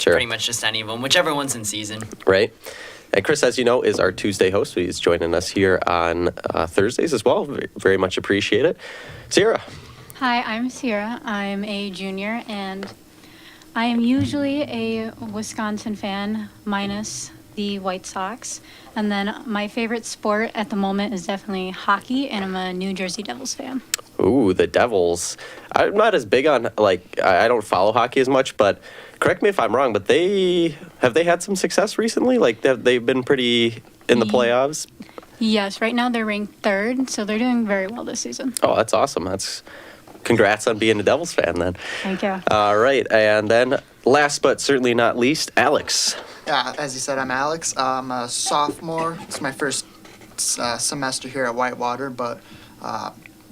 pretty much just any of them, whichever one's in season. Right. And Chris, as you know, is our Tuesday host. He's joining us here on Thursdays as well. Very much appreciate it. Sierra. Hi, I'm Sierra. I'm a junior, and I am usually a Wisconsin fan, minus the White Sox. And then my favorite sport at the moment is definitely hockey, and I'm a New Jersey Devils fan. Ooh, the Devils. I'm not as big on, I don't follow hockey as much, but correct me if I'm wrong, but have they had some success recently? They've been pretty in the playoffs? Yes, right now they're ranked third, so they're doing very well this season. Oh, that's awesome. Congrats on being a Devils fan then. Thank you. All right, and then last but certainly not least, Alex. Yeah, as you said, I'm Alex. I'm a sophomore. It's my first semester here at Whitewater, but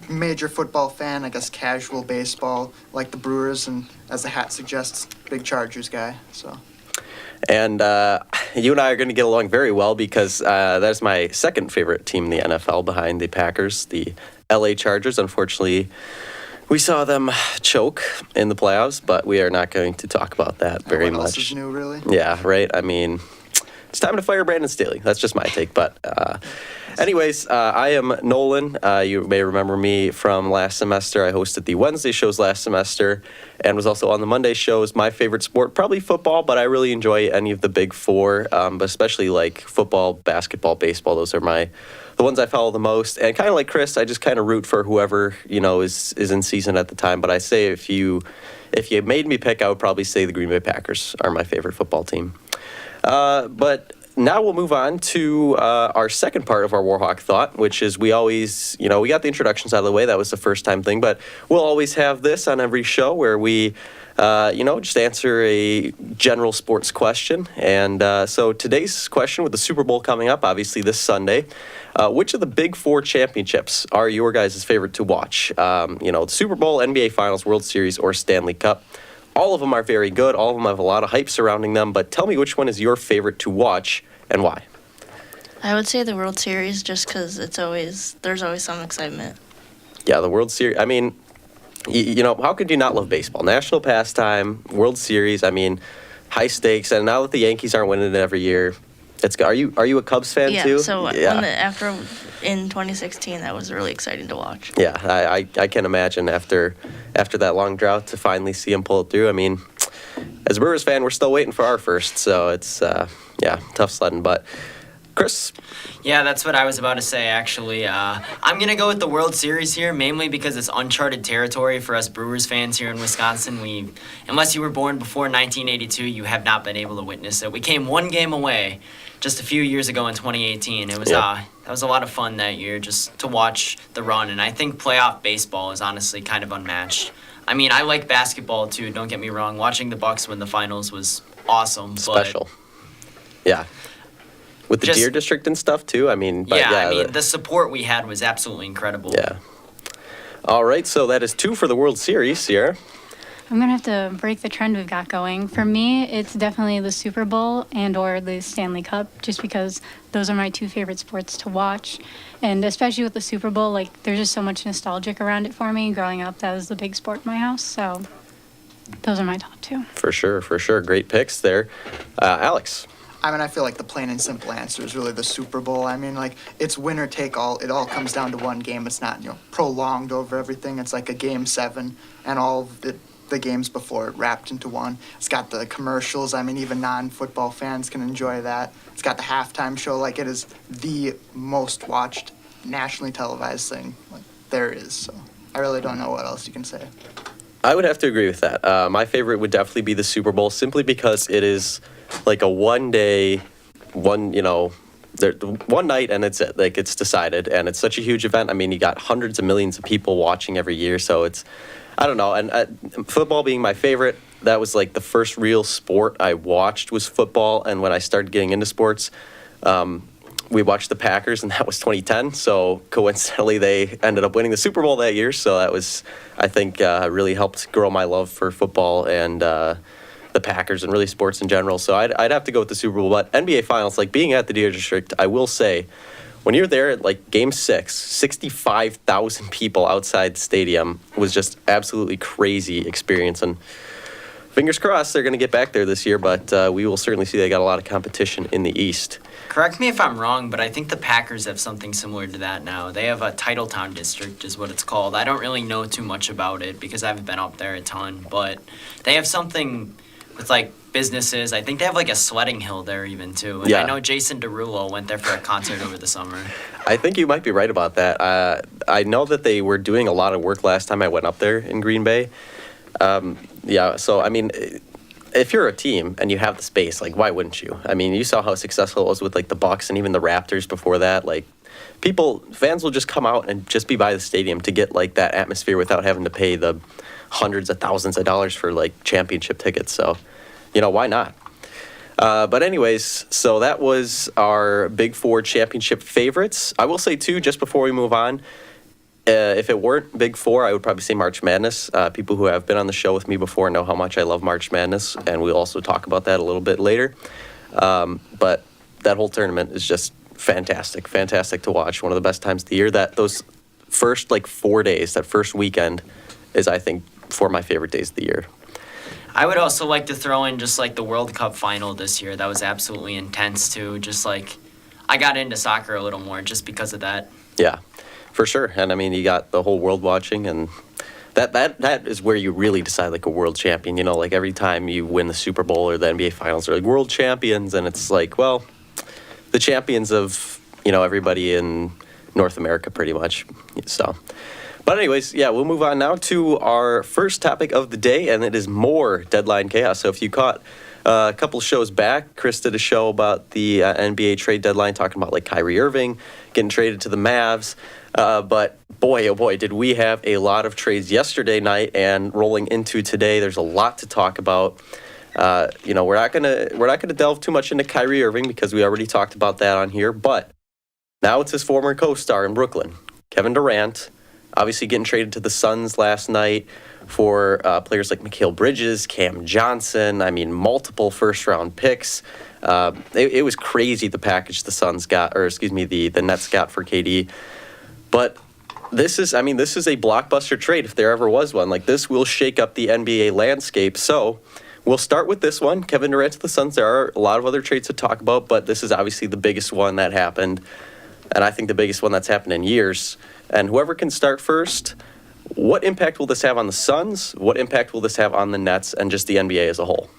major football fan, I guess casual baseball, like the Brewers, and as the hat suggests, big Chargers guy. So. And you and I are going to get along very well because that's my second favorite team in the NFL behind the Packers, the LA Chargers. Unfortunately, we saw them choke in the playoffs, but we are not going to talk about that very much. What else is new, really? Yeah, right. I mean, it's time to fire Brandon Staley. That's just my take. But anyways, I am Nolan. You may remember me from last semester. I hosted the Wednesday shows last semester and was also on the Monday shows. My favorite sport, probably football, but I really enjoy any of the big four, but especially like football, basketball, baseball. Those are the ones I follow the most. And kind of like Chris, I just kind of root for whoever, is in season at the time. But I say if you made me pick, I would probably say the Green Bay Packers are my favorite football team. But now we'll move on to our second part of our Warhawk Thought, which is we always, we got the introductions out of the way. That was the first time thing. But we'll always have this on every show where we, just answer a general sports question. And so today's question with the Super Bowl coming up, obviously this Sunday, which of the Big Four championships are your guys' favorite to watch? The Super Bowl, NBA Finals, World Series, or Stanley Cup? All of them are very good. All of them have a lot of hype surrounding them. But tell me which one is your favorite to watch and why? I would say the World Series just because there's always some excitement. Yeah, the World Series. I mean, how could you not love baseball? National pastime, World Series. I mean, high stakes. And now that the Yankees aren't winning it every year, are you a Cubs fan too? So in 2016, that was really exciting to watch. Yeah, I can imagine after that long drought to finally see him pull it through. I mean, as a Brewers fan, we're still waiting for our first, so it's tough sledding. But Chris? Yeah, that's what I was about to say, actually. I'm going to go with the World Series here, mainly because it's uncharted territory for us Brewers fans here in Wisconsin. Unless you were born before 1982, you have not been able to witness it. We came one game away just a few years ago in 2018. It was that was a lot of fun that year just to watch the run, and I think playoff baseball is honestly kind of unmatched. I mean, I like basketball too, don't get me wrong. Watching the Bucks win the finals was awesome. Special. Yeah. With the Deer District and stuff too, the support we had was absolutely incredible. Yeah. All right, so that is 2 for the World Series, Sierra. I'm going to have to break the trend we've got going. For me, it's definitely the Super Bowl and or the Stanley Cup, just because those are my 2 favorite sports to watch. And especially with the Super Bowl, there's just so much nostalgic around it for me. Growing up, that was the big sport in my house, so those are my top 2. For sure. Great picks there. Alex? I feel like the plain and simple answer is really the Super Bowl. It's winner take all. It all comes down to one game. It's not, prolonged over everything. It's like a Game 7, and all of the games before it wrapped into one. It's got the commercials. Even non-football fans can enjoy that. It's got the halftime show. It is the most watched nationally televised thing there is. So I really don't know what else you can say. I would have to agree with that. My favorite would definitely be the Super Bowl, simply because it is a one night and it's it. It's decided, and it's such a huge event. You got hundreds of millions of people watching every year, so it's, I don't know. And football being my favorite, that was the first real sport I watched was football. And when I started getting into sports, we watched the Packers, and that was 2010. So coincidentally, they ended up winning the Super Bowl that year. So that was, I think, really helped grow my love for football and the Packers and really sports in general. So I'd have to go with the Super Bowl. But NBA Finals, being at the Deer District, I will say, when you're there at Game 6, 65,000 people outside the stadium was just absolutely crazy experience. And fingers crossed they're going to get back there this year, but we will certainly see they got a lot of competition in the East. Correct me if I'm wrong, but I think the Packers have something similar to that now. They have a Titletown district, is what it's called. I don't really know too much about it because I haven't been up there a ton, but they have something with like businesses. I think they have like a sledding hill there even too. And Yeah. I know Jason Derulo went there for a concert over the summer. I think you might be right about that. I know that they were doing a lot of work last time I went up there in Green Bay. Yeah, so I mean, if you're a team and you have the space, like why wouldn't you? I mean, you saw how successful it was with like the Bucks and even the Raptors before that. Like fans will just come out and just be by the stadium to get like that atmosphere without having to pay the hundreds of thousands of dollars for like championship tickets. So, why not? But anyways, so that was our Big Four championship favorites. I will say too, just before we move on, if it weren't Big Four, I would probably say March Madness. People who have been on the show with me before know how much I love March Madness, and we'll also talk about that a little bit later. But that whole tournament is just fantastic to watch. One of the best times of the year. Those first 4 days, that first weekend, is I think 4 of my favorite days of the year. I would also like to throw in just like the World Cup final this year. That was absolutely intense too. Just like I got into soccer a little more just because of that. Yeah, for sure. And I mean, you got the whole world watching, and that is where you really decide like a world champion. Like every time you win the Super Bowl or the NBA Finals, are like world champions, and it's like, well, the champions of everybody in North America, pretty much. So. But anyways, yeah, we'll move on now to our first topic of the day, and it is more deadline chaos. So if you caught a couple shows back, Chris did a show about the NBA trade deadline, talking about like Kyrie Irving getting traded to the Mavs. But boy, oh boy, did we have a lot of trades yesterday night and rolling into today. There's a lot to talk about. We're not gonna delve too much into Kyrie Irving because we already talked about that on here. But now it's his former co-star in Brooklyn, Kevin Durant. Obviously getting traded to the Suns last night for players like Mikal Bridges, Cam Johnson. I mean, multiple first-round picks. It was crazy the package the Suns got, or excuse me, the Nets got for KD. But this is a blockbuster trade if there ever was one. Like, this will shake up the NBA landscape. So we'll start with this one, Kevin Durant to the Suns. There are a lot of other trades to talk about, but this is obviously the biggest one that happened, and I think the biggest one that's happened in years. And whoever can start first, what impact will this have on the Suns? What impact will this have on the Nets and just the NBA as a whole?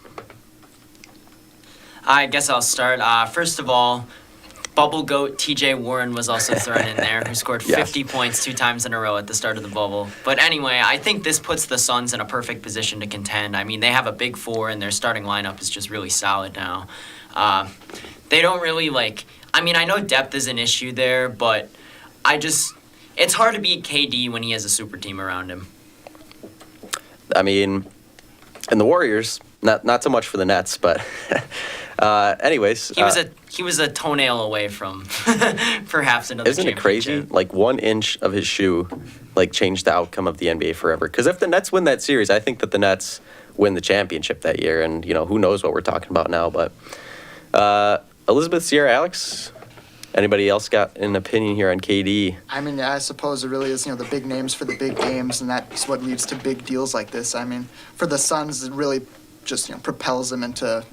I guess I'll start. First of all, bubble goat TJ Warren was also thrown in there, who scored 50 points 2 times in a row at the start of the bubble. But anyway, I think this puts the Suns in a perfect position to contend. I mean, they have a big 4, and their starting lineup is just really solid now. They don't really I know depth is an issue there, but it's hard to beat KD when he has a super team around him. I mean, and the Warriors, not so much for the Nets, but anyways. He was a toenail away from perhaps another Isn't it crazy? Like 1 inch of his shoe changed the outcome of the NBA forever. Because if the Nets win that series, I think that the Nets win the championship that year. And, who knows what we're talking about now. But Elizabeth, Sierra, Alex, anybody else got an opinion here on KD? I mean, I suppose it really is, the big names for the big games, and that's what leads to big deals like this. I mean, for the Suns, it really just, propels them into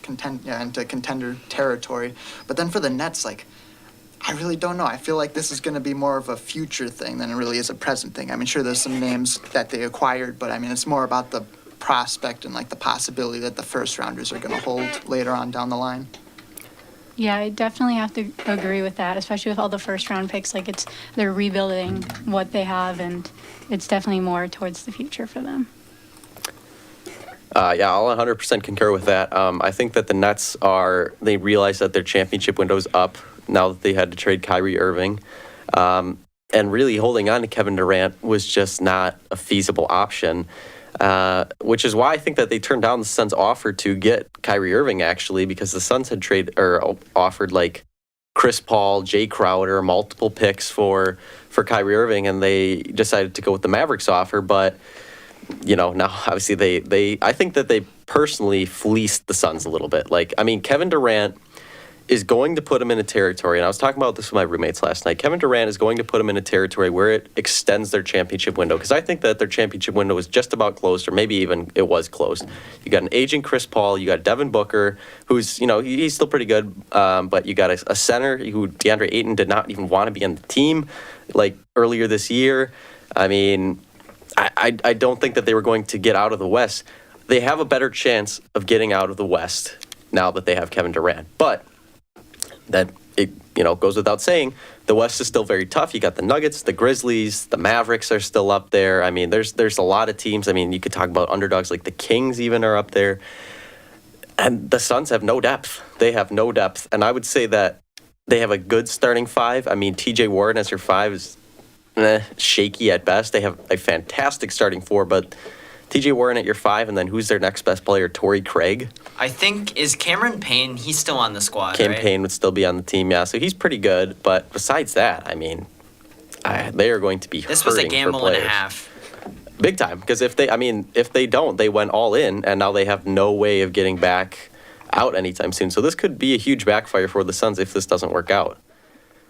into contender territory. But then for the Nets, I really don't know. I feel like this is going to be more of a future thing than it really is a present thing. I mean, sure, there's some names that they acquired, but I mean, it's more about the prospect and the possibility that the first rounders are going to hold later on down the line. Yeah, I definitely have to agree with that, especially with all the first-round picks. They're rebuilding what they have, and it's definitely more towards the future for them. Yeah, I'll 100% concur with that. I think that the Nets they realize that their championship window's up now that they had to trade Kyrie Irving. And really holding on to Kevin Durant was just not a feasible option, which is why I think that they turned down the Suns' offer to get Kyrie Irving, actually, because the Suns had offered Chris Paul, Jay Crowder, multiple picks for Kyrie Irving, and they decided to go with the Mavericks offer. But now obviously I think that they personally fleeced the Suns a little bit. Kevin Durant is going to put him in a territory, and I was talking about this with my roommates last night. Kevin Durant is going to put him in a territory where it extends their championship window, because I think that their championship window is just about closed, or maybe even it was closed. You got an aging Chris Paul, you got Devin Booker, who's, he's still pretty good, but you got a center who DeAndre Ayton did not even want to be on the team, like earlier this year. I mean, I don't think that they were going to get out of the West. They have a better chance of getting out of the West now that they have Kevin Durant, but that it goes without saying, the West is still very tough. You got the Nuggets, the Grizzlies, the Mavericks are still up there. I mean, there's a lot of teams. I mean, you could talk about underdogs like the Kings even are up there. And the Suns have no depth. They have no depth. And I would say that they have a good starting five. I mean, TJ Warren as your five is shaky at best. They have a fantastic starting four, but TJ Warren at your five, and then who's their next best player? Torrey Craig. I think, is Cameron Payne, he's still on the squad, Cam right? Payne would still be on the team, yeah. So he's pretty good. But besides that, I mean, they are going to be This was a hurting for gamble and a players. half. Big time. Because if they don't, they went all in, and now they have no way of getting back out anytime soon. So this could be a huge backfire for the Suns if this doesn't work out.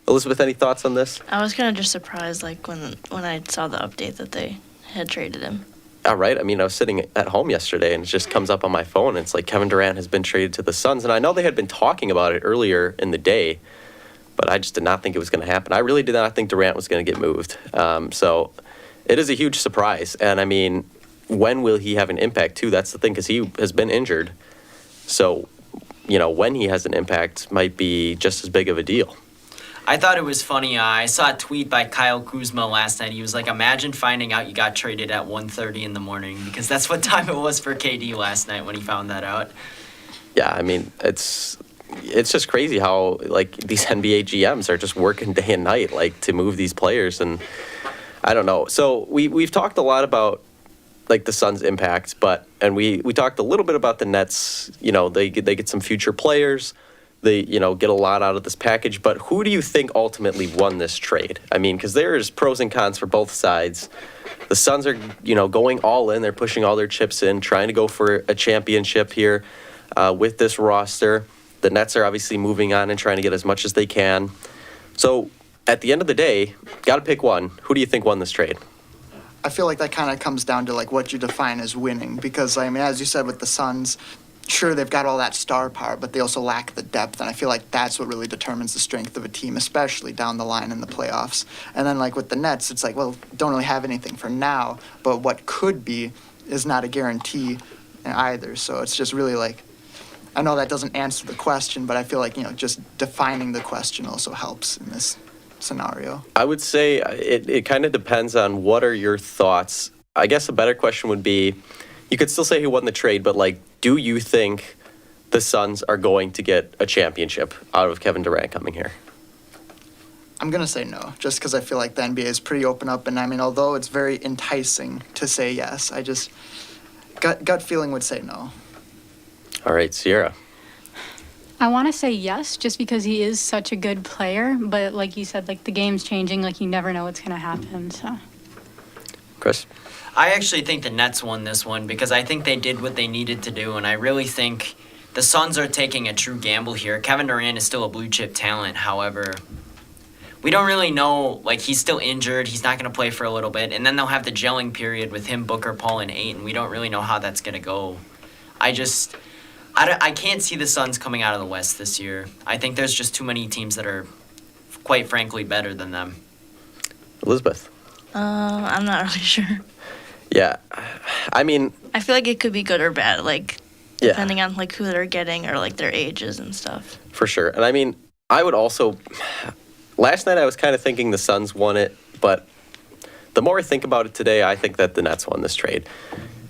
Elizabeth, any thoughts on this? I was kind of just surprised, like when I saw the update that they had traded him. All right. I mean, I was sitting at home yesterday, and it just comes up on my phone. And it's like Kevin Durant has been traded to the Suns, and I know they had been talking about it earlier in the day, but I just did not think it was going to happen. I really did not think Durant was going to get moved. So it is a huge surprise. And I mean, when will he have an impact too? That's the thing, because he has been injured. So, when he has an impact might be just as big of a deal. I thought it was funny. I saw a tweet by Kyle Kuzma last night. He was like, imagine finding out you got traded at 1:30 in the morning, because that's what time it was for KD last night when he found that out. Yeah, I mean, it's just crazy how, like, these NBA GMs are just working day and night, like, to move these players, and I don't know. So we've talked a lot about, like, the Suns' impact, and we talked a little bit about the Nets. They get some future players. They, get a lot out of this package. But who do you think ultimately won this trade? I mean, because there's pros and cons for both sides. The Suns are, going all in. They're pushing all their chips in, trying to go for a championship here with this roster. The Nets are obviously moving on and trying to get as much as they can. So at the end of the day, got to pick one. Who do you think won this trade? I feel like that kind of comes down to like what you define as winning, because I mean, as you said with the Suns, sure, they've got all that star power, but they also lack the depth, and I feel like that's what really determines the strength of a team, especially down the line in the playoffs. And then, like with the Nets, it's like, well, don't really have anything for now, but what could be is not a guarantee either. So it's just really like, I know that doesn't answer the question, but I feel like, just defining the question also helps in this scenario. I would say it kind of depends on what are your thoughts. I guess a better question would be, you could still say who won the trade, but like, do you think the Suns are going to get a championship out of Kevin Durant coming here? I'm going to say no, just because I feel like the NBA is pretty open up. And I mean, although it's very enticing to say yes, I just, gut feeling would say no. All right, Sierra. I want to say yes, just because he is such a good player. But like you said, like the game's changing. Like you never know what's going to happen. So, Chris? I actually think the Nets won this one because I think they did what they needed to do, and I really think the Suns are taking a true gamble here. Kevin Durant is still a blue-chip talent, however, we don't really know, like, he's still injured, he's not going to play for a little bit, and then they'll have the gelling period with him, Booker, Paul, and Ayton. We don't really know how that's going to go. I can't see the Suns coming out of the West this year. I think there's just too many teams that are, quite frankly, better than them. Elizabeth? I'm not really sure. Yeah, I mean... I feel like it could be good or bad, like, Yeah. depending on, like, who they're getting or, like, their ages and stuff. For sure. And I mean, I would also... Last night I was kind of thinking the Suns won it, but the more I think about it today, I think that the Nets won this trade.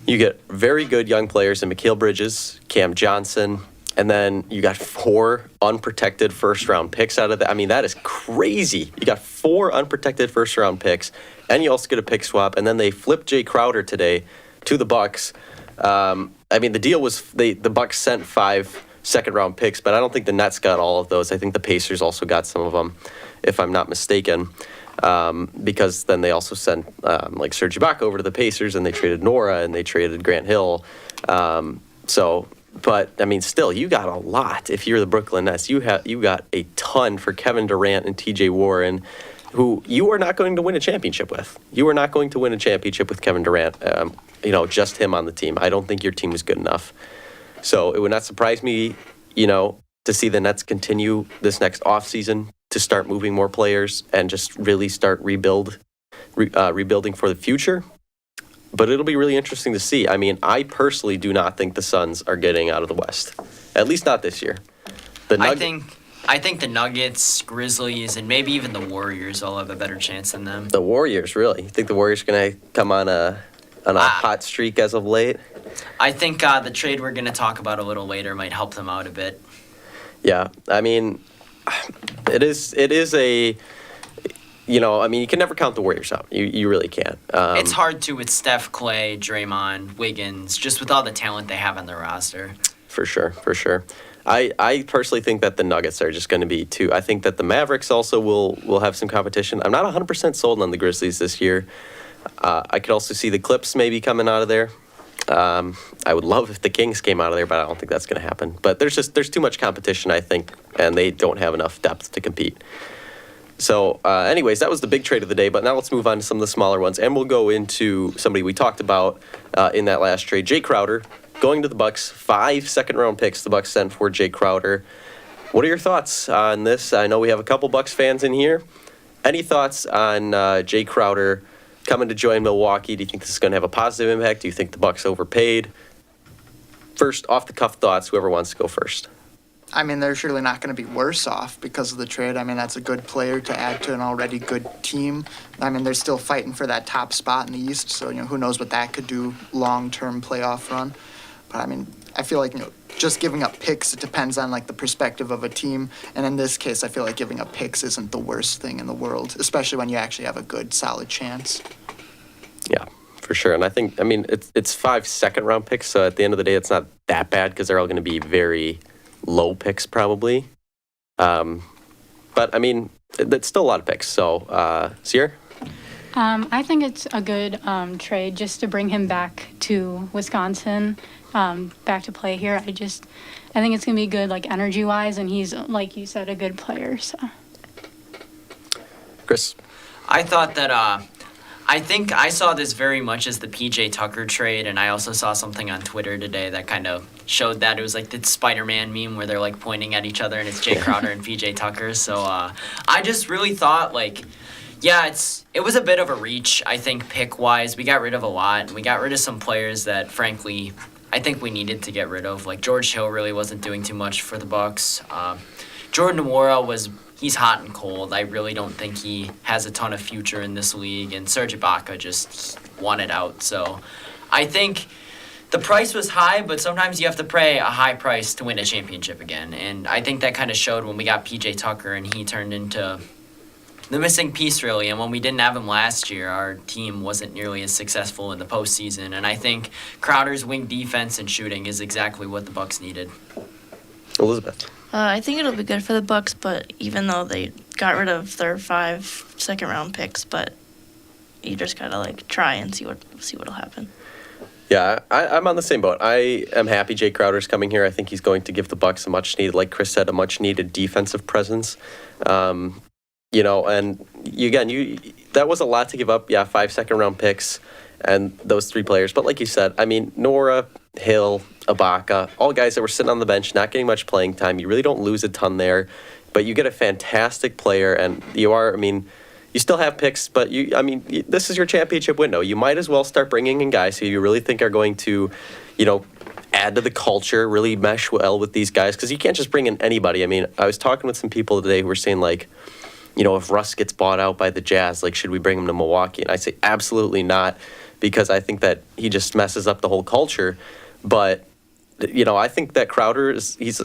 You get very good young players in Mikal Bridges, Cam Johnson, and then you got 4 unprotected first-round picks out of that. I mean, that is crazy. You got 4 unprotected first-round picks, and you also get a pick swap, and then they flipped Jay Crowder today to the Bucks. I mean, the deal was the Bucks sent 5 second-round picks, but I don't think the Nets got all of those. I think the Pacers also got some of them, if I'm not mistaken, because then they also sent like Serge Ibaka over to the Pacers, and they traded Nora, and they traded Grant Hill. So But I mean, still, you got a lot. If you're the Brooklyn Nets, you got a ton for Kevin Durant and T.J. Warren, who you are not going to win a championship with. You are not going to win a championship with Kevin Durant. Just him on the team. I don't think your team is good enough. So it would not surprise me, to see the Nets continue this next offseason to start moving more players and just really start rebuilding for the future. But it'll be really interesting to see. I mean, I personally do not think the Suns are getting out of the West. At least not this year. I think the Nuggets, Grizzlies, and maybe even the Warriors all have a better chance than them. The Warriors, really? You think the Warriors are going to come on a hot streak as of late? I think the trade we're going to talk about a little later might help them out a bit. Yeah, I mean, it is a... you can never count the Warriors out. You really can't. It's hard to with Steph, Clay, Draymond, Wiggins, just with all the talent they have on their roster. For sure. I personally think that the Nuggets are just going to be too. I think that the Mavericks also will have some competition. I'm not 100% sold on the Grizzlies this year. I could also see the Clips maybe coming out of there. I would love if the Kings came out of there, but I don't think that's going to happen. But there's too much competition, I think, and they don't have enough depth to compete. So, anyways, that was the big trade of the day. But now let's move on to some of the smaller ones, and we'll go into somebody we talked about in that last trade, Jay Crowder, going to the Bucks. 5 second-round picks the Bucks sent for Jay Crowder. What are your thoughts on this? I know we have a couple Bucks fans in here. Any thoughts on Jay Crowder coming to join Milwaukee? Do you think this is going to have a positive impact? Do you think the Bucks overpaid? First, off-the-cuff thoughts. Whoever wants to go first. I mean, they're surely not going to be worse off because of the trade. I mean, that's a good player to add to an already good team. I mean, they're still fighting for that top spot in the East, so, who knows what that could do long-term playoff run. But, I mean, I feel like, just giving up picks, it depends on, the perspective of a team. And in this case, I feel like giving up picks isn't the worst thing in the world, especially when you actually have a good, solid chance. Yeah, for sure. And I think, it's 5 second-round picks, so at the end of the day, it's not that bad because they're all going to be very low picks probably. But, it's still a lot of picks. So, Sierra? I think it's a good trade just to bring him back to Wisconsin, back to play here. I think it's going to be good, energy-wise, and he's, like you said, a good player. So, Chris? I thought that I think I saw this very much as the PJ Tucker trade, and I also saw something on Twitter today that kind of showed that. It was like the Spider-Man meme where they're pointing at each other, and it's Jay Crowder and PJ Tucker. So I just really thought it was a bit of a reach. I think pick-wise, we got rid of a lot, and we got rid of some players that frankly I think we needed to get rid of. George Hill really wasn't doing too much for the Bucks. Jordan Nwora he's hot and cold. I really don't think he has a ton of future in this league, and Serge Ibaka just wanted out. So I think the price was high, but sometimes you have to pay a high price to win a championship again. And I think that kind of showed when we got PJ Tucker, and he turned into the missing piece, really. And when we didn't have him last year, our team wasn't nearly as successful in the postseason. And I think Crowder's wing defense and shooting is exactly what the Bucks needed. Elizabeth? I think it'll be good for the Bucks, but even though they got rid of their 5 second-round picks, but you just gotta try and see what'll happen. Yeah, I'm on the same boat. I am happy Jay Crowder's coming here. I think he's going to give the Bucks a much-needed, like Chris said, a much-needed defensive presence. And that was a lot to give up. Yeah, 5 second-round picks and those 3 players. But like you said, Nwora, Hill, Ibaka, all guys that were sitting on the bench, not getting much playing time. You really don't lose a ton there, but you get a fantastic player, and you still have picks, but this is your championship window. You might as well start bringing in guys who you really think are going to, add to the culture, really mesh well with these guys, because you can't just bring in anybody. I was talking with some people today who were saying, if Russ gets bought out by the Jazz, should we bring him to Milwaukee? And I say absolutely not, because I think that he just messes up the whole culture. But I think that Crowder he's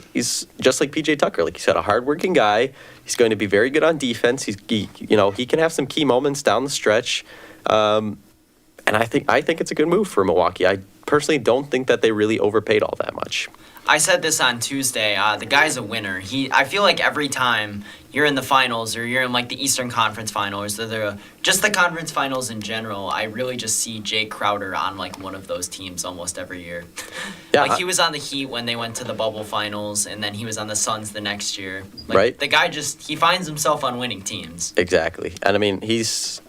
just like PJ Tucker. Like you said, a hardworking guy. He's going to be very good on defense. He can have some key moments down the stretch. And I think it's a good move for Milwaukee. I personally don't think that they really overpaid all that much. I said this on Tuesday. The guy's a winner. I feel like every time you're in the finals or you're in like the Eastern Conference Finals or just the conference finals in general, I really just see Jake Crowder on like one of those teams almost every year. Yeah. Like he was on the Heat when they went to the bubble finals, and then he was on the Suns the next year. Like, Right. The guy he finds himself on winning teams. Exactly. And I mean, he is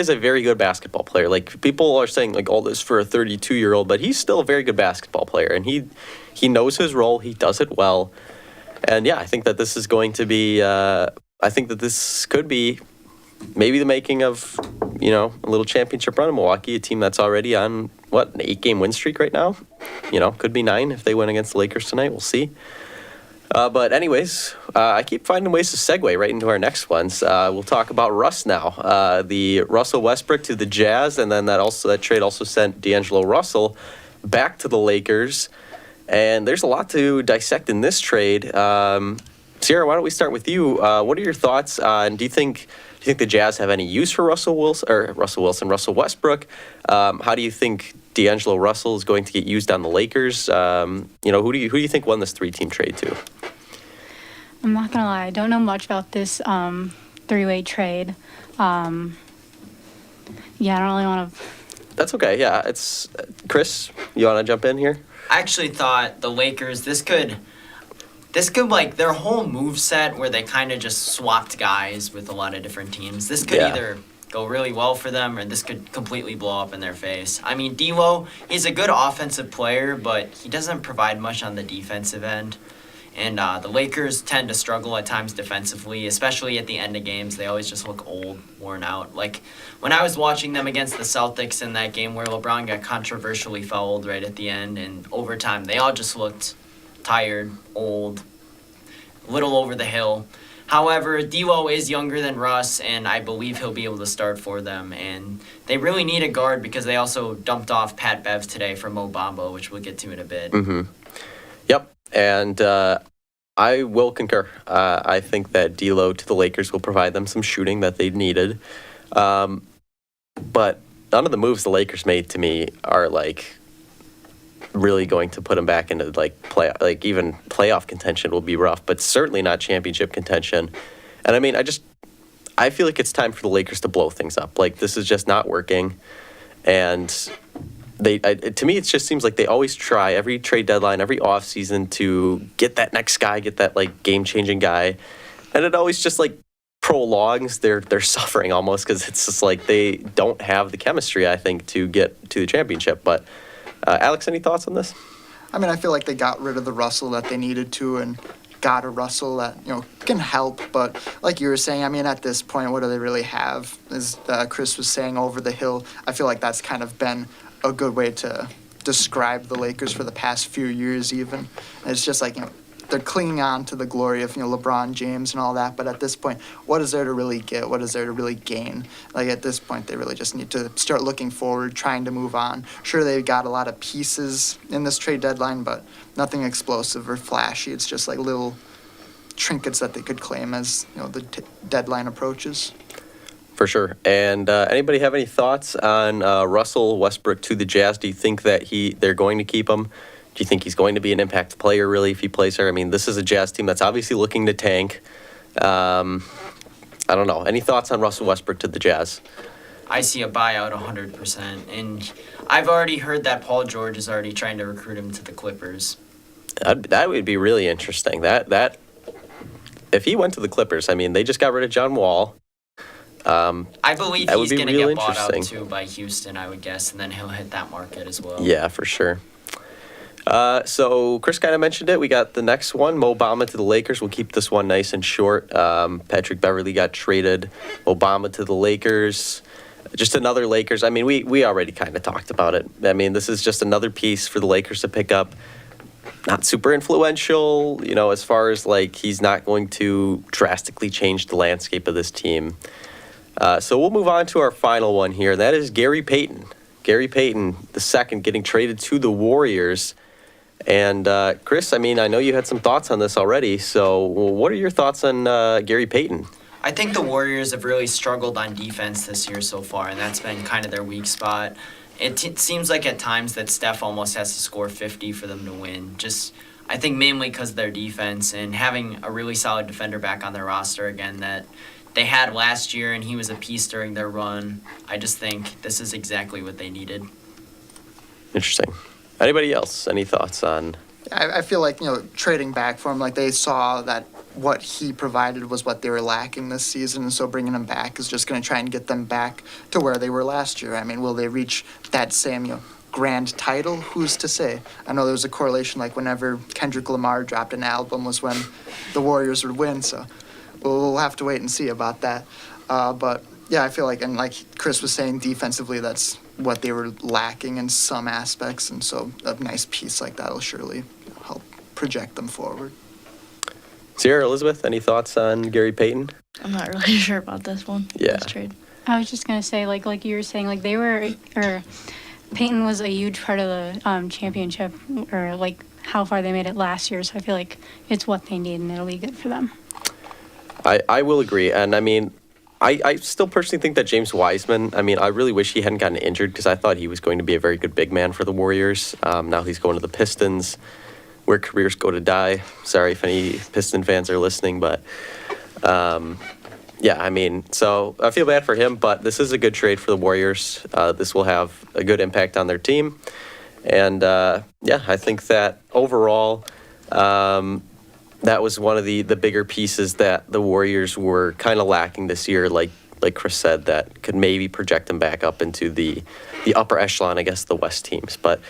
a very good basketball player. Like people are saying like all this for a 32-year-old, but he's still a very good basketball player, and he knows his role. He does it well. And yeah, I think that this is going to be I think that this could be maybe the making of, a little championship run in Milwaukee, a team that's already on an 8-game win streak right now. Could be 9 if they win against the Lakers tonight. We'll see. But anyways, I keep finding ways to segue right into our next ones. We'll talk about Russ now. The Russell Westbrook to the Jazz, and then that trade also sent D'Angelo Russell back to the Lakers. And there's a lot to dissect in this trade. Sierra, why don't we start with you? What are your thoughts on? Do you think the Jazz have any use for Russell Westbrook? How do you think D'Angelo Russell is going to get used on the Lakers? Who do you think won this 3-team trade to? I'm not gonna lie, I don't know much about this 3-way trade. I don't really want to. That's okay. Yeah, it's Chris. You want to jump in here? I actually thought the Lakers, this could like their whole move set where they kind of just swapped guys with a lot of different teams. This could either go really well for them or this could completely blow up in their face. I mean, D'Lo, he's a good offensive player, but he doesn't provide much on the defensive end. And the Lakers tend to struggle at times defensively, especially at the end of games. They always just look old, worn out. Like when I was watching them against the Celtics in that game where LeBron got controversially fouled right at the end and overtime, they all just looked tired, old, a little over the hill. However, D'Lo is younger than Russ, and I believe he'll be able to start for them. And they really need a guard because they also dumped off Pat Bev today for Mo Bamba, which we'll get to in a bit. Mm-hmm. Yep. And I will concur. I think that D'Lo to the Lakers will provide them some shooting that they needed. But none of the moves the Lakers made to me are like really going to put them back into even playoff contention will be rough, but certainly not championship contention. And I mean, I feel like it's time for the Lakers to blow things up. Like this is just not working, and to me, it just seems like they always try every trade deadline, every offseason to get that next guy, get that like game-changing guy, and it always just like prolongs their suffering almost because it's just like they don't have the chemistry, I think, to get to the championship. But Alex, any thoughts on this? I mean, I feel like they got rid of the Russell that they needed to and got a Russell that, can help. But like you were saying, I mean, at this point, what do they really have? As Chris was saying, over the hill, I feel like that's kind of been a good way to describe the Lakers for the past few years even. And it's just like, they're clinging on to the glory of, LeBron James and all that. But at this point, what is there to really get? What is there to really gain? Like at this point, they really just need to start looking forward, trying to move on. Sure, they've got a lot of pieces in this trade deadline, but nothing explosive or flashy. It's just like little trinkets that they could claim as, the deadline approaches. For sure. And anybody have any thoughts on Russell Westbrook to the Jazz? Do you think that they're going to keep him? Do you think he's going to be an impact player, really, if he plays there? I mean, this is a Jazz team that's obviously looking to tank. I don't know. Any thoughts on Russell Westbrook to the Jazz? I see a buyout 100%. And I've already heard that Paul George is already trying to recruit him to the Clippers. That would be really interesting. That if he went to the Clippers, I mean, they just got rid of John Wall. I believe that would he's be going to really get bought out interesting. too by Houston, I would guess, and then he'll hit that market as well. Yeah, for sure. So Chris kind of mentioned it. We got the next one, Mo Bamba to the Lakers. We'll keep this one nice and short. Patrick Beverley got traded. Mo Bamba to the Lakers. Just another Lakers. I mean, we already kind of talked about it. I mean, this is just another piece for the Lakers to pick up. Not super influential, as far as like he's not going to drastically change the landscape of this team. So we'll move on to our final one here. That is Gary Payton. Gary Payton, the second, getting traded to the Warriors. And Chris, I mean, I know you had some thoughts on this already. So what are your thoughts on Gary Payton? I think the Warriors have really struggled on defense this year so far, and that's been kind of their weak spot. seems like at times that Steph almost has to score 50 for them to win. Just, I think mainly because of their defense and having a really solid defender back on their roster again that they had last year, and he was a piece during their run. I just think this is exactly what they needed. Interesting. Anybody else? Any thoughts on? I feel like, trading back for him, like they saw that what he provided was what they were lacking this season, and so bringing him back is just going to try and get them back to where they were last year. I mean, will they reach that same, grand title? Who's to say? I know there was a correlation, like whenever Kendrick Lamar dropped an album was when the Warriors would win, so we'll have to wait and see about that. But yeah, I feel like, and like Chris was saying, defensively, that's what they were lacking in some aspects, and so a nice piece like that will surely help project them forward. Sierra, Elizabeth, any thoughts on Gary Payton? I'm not really sure about this one. Yeah. This trade. I was just gonna say, like you were saying, like Peyton was a huge part of the championship, or like how far they made it last year. So I feel like it's what they need, and it'll be good for them. I will agree, and I mean, I still personally think that James Wiseman, I mean, I really wish he hadn't gotten injured because I thought he was going to be a very good big man for the Warriors. Now he's going to the Pistons, where careers go to die. Sorry if any Piston fans are listening, but yeah, I mean, so I feel bad for him, but this is a good trade for the Warriors. This will have a good impact on their team. And yeah, I think that overall, that was one of the bigger pieces that the Warriors were kind of lacking this year, like Chris said, that could maybe project them back up into the upper echelon, I guess, the West teams. But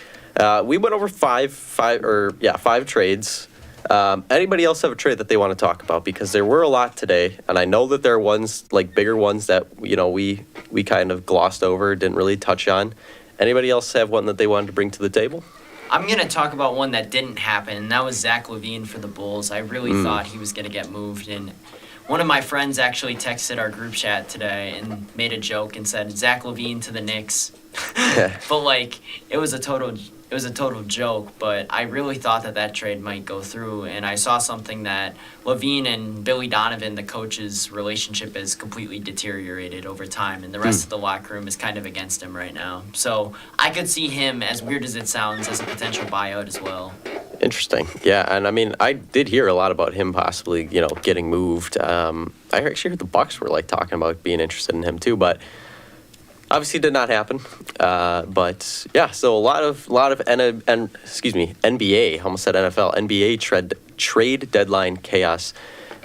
we went over five trades. Anybody else have a trade that they want to talk about? Because there were a lot today, and I know that there are ones, like bigger ones that, we kind of glossed over, didn't really touch on. Anybody else have one that they wanted to bring to the table? I'm going to talk about one that didn't happen, and that was Zach LaVine for the Bulls. I really thought he was going to get moved, and one of my friends actually texted our group chat today and made a joke and said, Zach LaVine to the Knicks. But, like, it was a total joke, but I really thought that trade might go through, and I saw something that LaVine and Billy Donovan, the coach's relationship, has completely deteriorated over time, and the rest of the locker room is kind of against him right now. So I could see him, as weird as it sounds, as a potential buyout as well. Interesting. Yeah, and I mean, I did hear a lot about him possibly, getting moved. I actually heard the Bucks were like talking about being interested in him too, but obviously did not happen. But yeah, so a lot of NBA, almost said NFL, NBA trade deadline chaos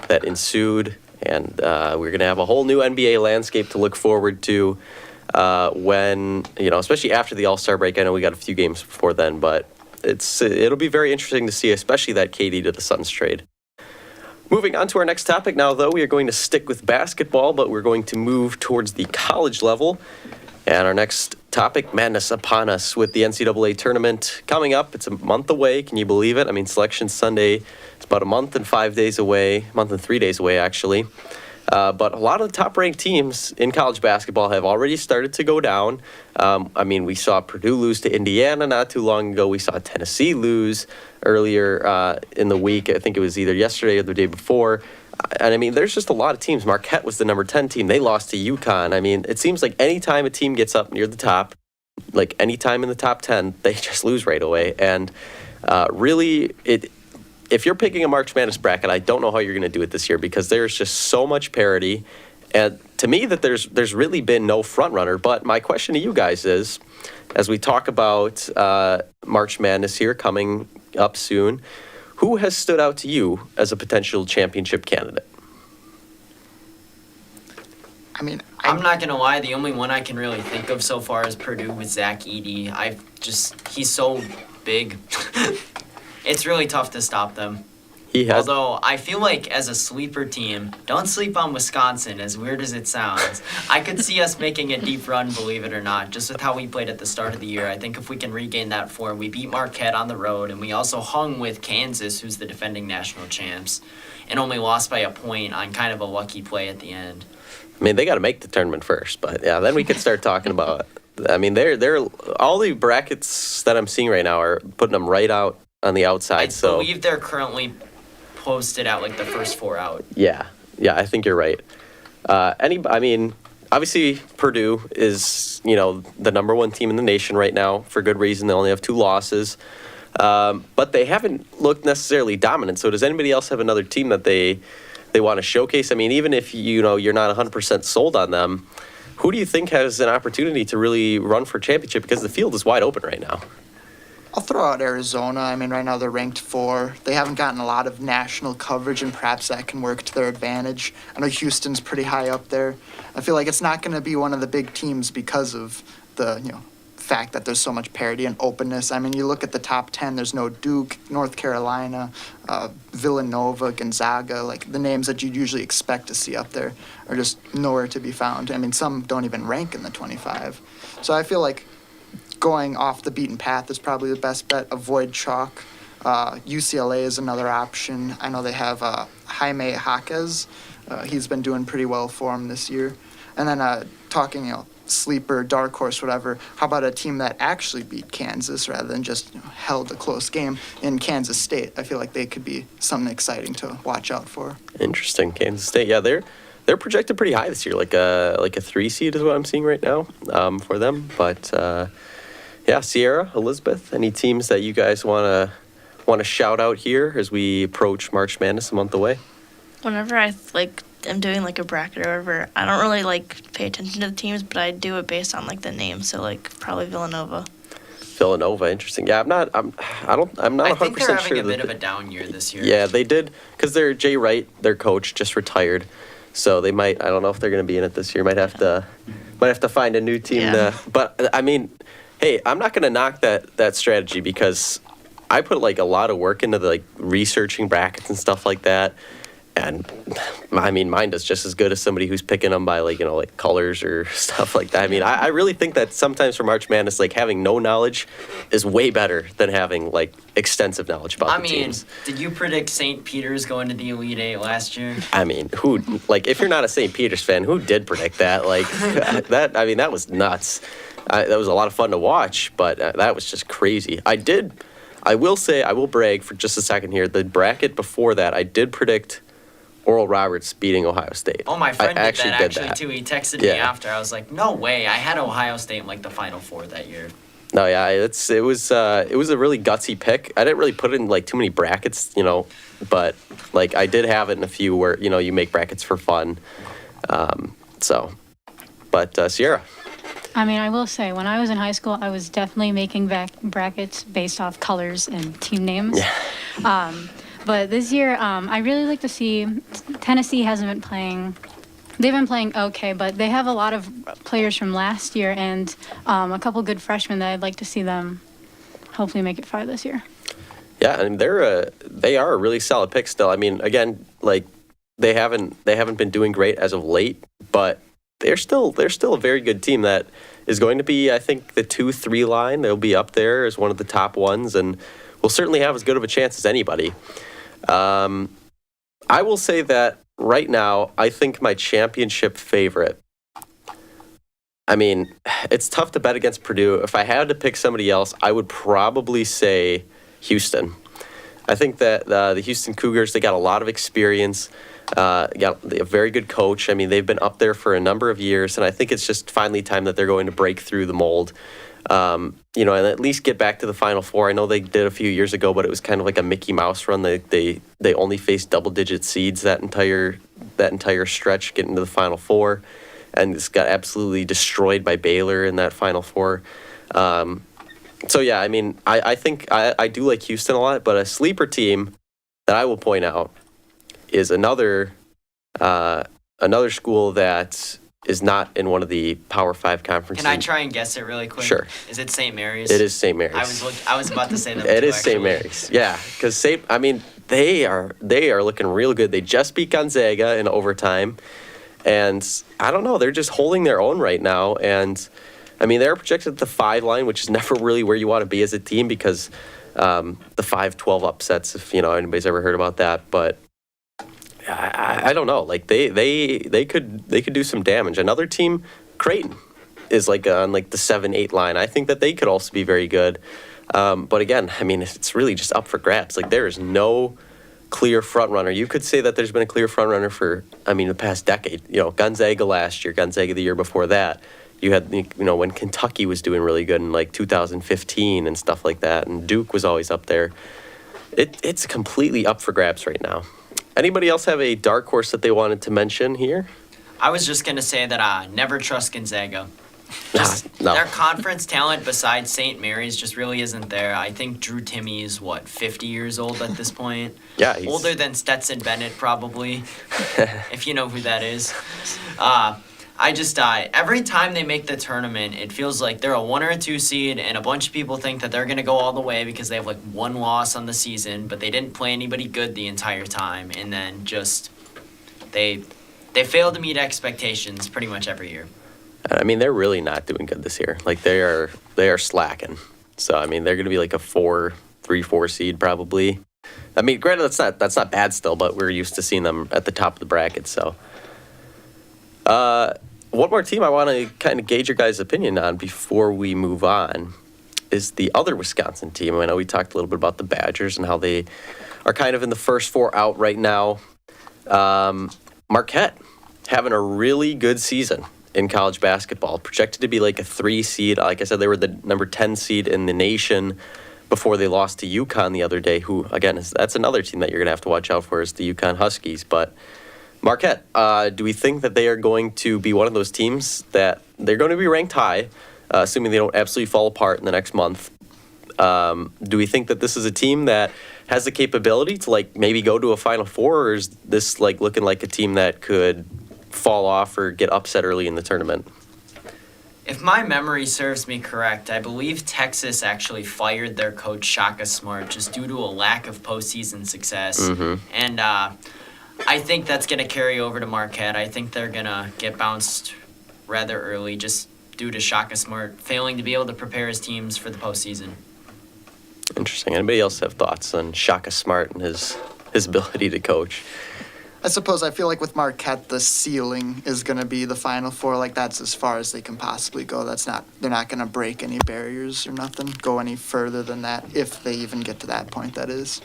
that ensued, and we're gonna have a whole new NBA landscape to look forward to when, especially after the All-Star break. I know we got a few games before then, but it'll be very interesting to see, especially that KD to the Suns trade. Moving on to our next topic now, though, we are going to stick with basketball, but we're going to move towards the college level. And our next topic, madness upon us with the NCAA tournament coming up. It's a month away. Can you believe it? I mean, Selection Sunday is about a month and 3 days away, actually. But a lot of the top-ranked teams in college basketball have already started to go down. I mean, we saw Purdue lose to Indiana not too long ago. We saw Tennessee lose earlier in the week. I think it was either yesterday or the day before. And I mean, there's just a lot of teams. Marquette was the number 10 team. They lost to UConn. I mean, it seems like any time a team gets up near the top, like any time in the top 10, they just lose right away. And really, if you're picking a March Madness bracket, I don't know how you're going to do it this year because there's just so much parity. And to me, that there's really been no front runner. But my question to you guys is, as we talk about March Madness here coming up soon, who has stood out to you as a potential championship candidate? I mean, I'm not going to lie, the only one I can really think of so far is Purdue with Zach Edey. He's so big. It's really tough to stop them. Although I feel like as a sleeper team, don't sleep on Wisconsin, as weird as it sounds. I could see us making a deep run, believe it or not, just with how we played at the start of the year. I think if we can regain that form, we beat Marquette on the road, and we also hung with Kansas, who's the defending national champs, and only lost by a point on kind of a lucky play at the end. I mean, they got to make the tournament first, but yeah, then we could start talking about. I mean, they're all the brackets that I'm seeing right now are putting them right out on the outside. I believe they're currently posted out like the first 4 out. Yeah, I think you're right. I mean, obviously Purdue is, the number one team in the nation right now for good reason. They only have 2 losses. But they haven't looked necessarily dominant. So does anybody else have another team that they want to showcase? I mean, even if you're not 100% sold on them, who do you think has an opportunity to really run for championship? Because the field is wide open right now. I'll throw out Arizona. I mean, right now they're ranked 4. They haven't gotten a lot of national coverage, and perhaps that can work to their advantage. I know Houston's pretty high up there. I feel like it's not going to be one of the big teams because of the, fact that there's so much parity and openness. I mean, you look at the top 10, there's no Duke, North Carolina, Villanova, Gonzaga. Like, the names that you'd usually expect to see up there are just nowhere to be found. I mean, some don't even rank in the 25. So I feel like going off the beaten path is probably the best bet. Avoid chalk. UCLA is another option. I know they have Jaime Jaquez. He's been doing pretty well for them this year. And then talking, sleeper, dark horse, whatever, how about a team that actually beat Kansas rather than just held a close game in Kansas State? I feel like they could be something exciting to watch out for. Interesting. Kansas State. Yeah, they're projected pretty high this year, like a 3 seed is what I'm seeing right now for them. But yeah, Sierra, Elizabeth, any teams that you guys want to shout out here as we approach March Madness a month away? Whenever I am doing a bracket or whatever, I don't really pay attention to the teams, but I do it based on the name. So probably Villanova. Villanova, interesting. Yeah, I'm not I 100% think they're sure. having a bit of a down year this year. Yeah, they did, because Jay Wright, their coach, just retired, so they might. I don't know if they're going to be in it this year. Might have to find a new team. Yeah. But I mean, hey, I'm not going to knock that strategy, because I put a lot of work into the researching brackets and stuff like that. And I mean, mine does just as good as somebody who's picking them by colors or stuff like that. I mean, I really think that sometimes for March Madness, having no knowledge is way better than having extensive knowledge about the teams. Did you predict St. Peter's going to the Elite Eight last year? I mean, who if you're not a St. Peter's fan, who did predict that? That was nuts. That was a lot of fun to watch, but that was just crazy. I will say, I will brag for just a second here. The bracket before that, I did predict Oral Roberts beating Ohio State. Oh, my friend I did that too. He texted me after. I was like, no way. I had Ohio State in the Final Four that year. No, yeah, it was a really gutsy pick. I didn't really put it in too many brackets, but I did have it in a few where you make brackets for fun. But Sierra. I mean, I will say, when I was in high school, I was definitely making brackets based off colors and team names. Yeah. But this year, I really like to see Tennessee hasn't been playing. They've been playing okay, but they have a lot of players from last year and a couple good freshmen that I'd like to see them hopefully make it far this year. Yeah, and they are a really solid pick still. I mean, again, they haven't been doing great as of late, but they're still a very good team that is going to be, I think, the 2-3 line. They'll be up there as one of the top ones, and will certainly have as good of a chance as anybody. I will say that right now, I think my championship favorite. I mean, it's tough to bet against Purdue. If I had to pick somebody else, I would probably say Houston. I think that the Houston Cougars, they got a lot of experience, got a very good coach. I mean, they've been up there for a number of years, and I think it's just finally time that they're going to break through the mold. And at least get back to the Final Four. I know they did a few years ago, but it was kind of like a Mickey Mouse run. They only faced double-digit seeds that entire stretch, getting to the Final Four, and just got absolutely destroyed by Baylor in that Final Four. So yeah, I mean, I think I do like Houston a lot, but a sleeper team that I will point out is another school that is not in one of the Power 5 conferences. Can I try and guess it really quick? Sure. Is it St. Mary's? It is St. Mary's. I was about to say that. It too, is St. actually. Mary's. Yeah, because they are looking real good. They just beat Gonzaga in overtime, and I don't know, they're just holding their own right now. And I mean, they're projected at the 5 line, which is never really where you want to be as a team, because the 5-12 upsets, if anybody's ever heard about that, but. I don't know. They could do some damage. Another team, Creighton, is on the 7-8 line. I think that they could also be very good. But again, I mean, it's really just up for grabs. There is no clear front runner. You could say that there's been a clear front runner for, the past decade. Gonzaga last year, Gonzaga the year before that. You had, when Kentucky was doing really good in like 2015 and stuff like that, and Duke was always up there. It's completely up for grabs right now. Anybody else have a dark horse that they wanted to mention here? I was just gonna say that never trust Gonzaga. No. Their conference talent besides St. Mary's just really isn't there. I think Drew Timme is 50 years old at this point. Yeah, he's older than Stetson Bennett probably, if you know who that is. I just every time they make the tournament, it feels like they're a 1 or a 2 seed, and a bunch of people think that they're gonna go all the way because they have like 1 loss on the season, but they didn't play anybody good the entire time, and then just they fail to meet expectations pretty much every year. They're really not doing good this year. Like they are slacking. So they're going to be like a 3-4 seed probably. Granted that's not bad still, but we're used to seeing them at the top of the bracket. So, one more team I want to kind of gauge your guys' opinion on before we move on is the other Wisconsin team. I know we talked a little bit about the Badgers and how they are kind of in the first 4 out right now. Marquette having a really good season in college basketball, projected to be like a 3 seed. Like I said, they were the number 10 seed in the nation before they lost to UConn the other day, who, again, that's another team that you're going to have to watch out for is the UConn Huskies. But Marquette, do we think that they are going to be one of those teams that they're going to be ranked high, assuming they don't absolutely fall apart in the next month? Do we think that this is a team that has the capability to like maybe go to a Final Four, or is this like looking like a team that could fall off or get upset early in the tournament? If my memory serves me correct, I believe Texas actually fired their coach Shaka Smart just due to a lack of postseason success. Mm-hmm. And I think that's going to carry over to Marquette. I think they're going to get bounced rather early just due to Shaka Smart failing to be able to prepare his teams for the postseason. Interesting. Anybody else have thoughts on Shaka Smart and his ability to coach? I suppose I feel like with Marquette, the ceiling is going to be the Final Four. Like that's as far as they can possibly go. They're not going to break any barriers or nothing, go any further than that, if they even get to that point, that is.